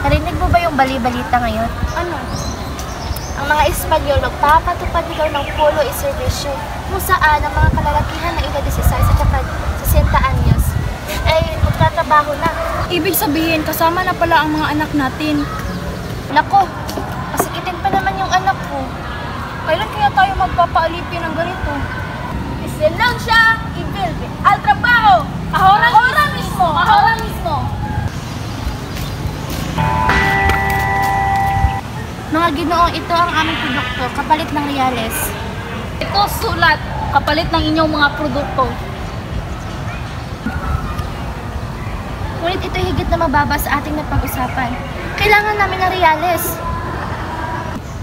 Narinig mo ba yung bali-balita ngayon? Ano? Ang mga Espanyol magpapatupad daw ng polo iservisyo kung saan ang mga kalalakihan na edad 16 at saka 60 anyos ay magtatrabaho na. Ibig sabihin, kasama na pala ang mga anak natin. Nako, masikitin pa naman yung anak ko. Kailan kaya tayo magpapaalipin ng ganito? Excelencia y vuelve al trabajo! Ahora mismo! Ahora mismo! Mga Ginoong, ito ang aming produkto, kapalit ng reales. Ito sulat, kapalit ng inyong mga produkto. Ngunit ito higit na mababa sa ating napag-usapan. Kailangan namin ng reales.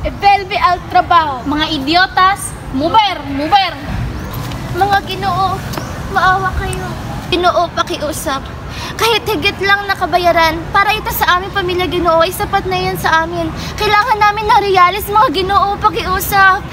Vuelve al trabaho. Mga idiotas, mover, mover. Mga Ginoo, maawa kayo. Ginoo, pakiusap. Kahit higit lang nakabayaran, para ito sa aming pamilya, Ginoo, ay sapat na yan sa amin. Kailangan namin na reales, mga Ginoo, pakiusap.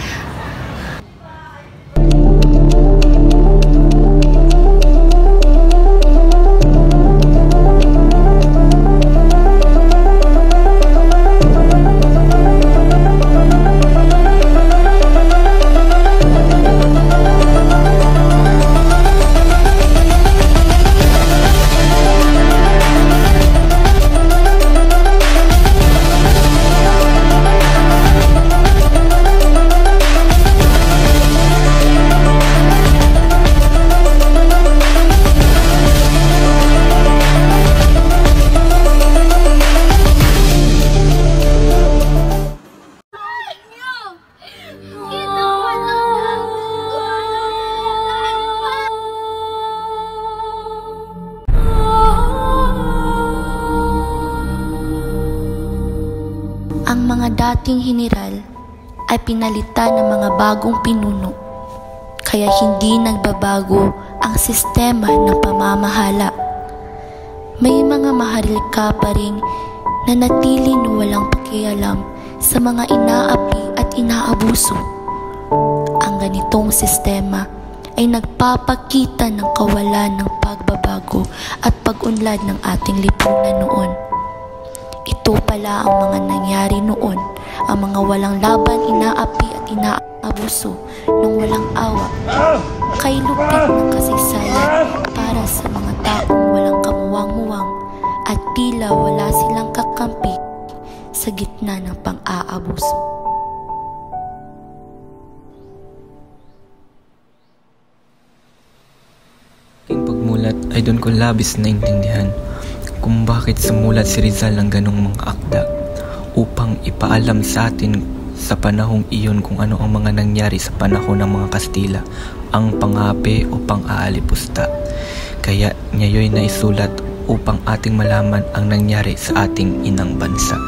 Ang mga dating hiniral ay pinalitan ng mga bagong pinuno, kaya hindi nagbabago ang sistema ng pamamahala. May mga maharlika pa rin na natili na walang pakialam sa mga inaapi at inaabuso. Ang ganitong sistema ay nagpapakita ng kawalan ng pagbabago at pag-unlad ng ating lipunan noon. Ito pala ang mga nangyari noon, ang mga walang laban, inaapi at inaabuso nung walang awa. Kay lupit ng kasaysayan para sa mga taong walang kamuwang-muwang at tila wala silang kakampi sa gitna ng pang-aabuso. Aking pagmulat ay doon ko labis na intindihan kung bakit sumulat si Rizal ng ganong mga akda upang ipaalam sa atin sa panahong iyon kung ano ang mga nangyari sa panahon ng mga Kastila, ang pangapi o pang-aalipusta. Kaya niya yo'y naisulat upang ating malaman ang nangyari sa ating inang bansa.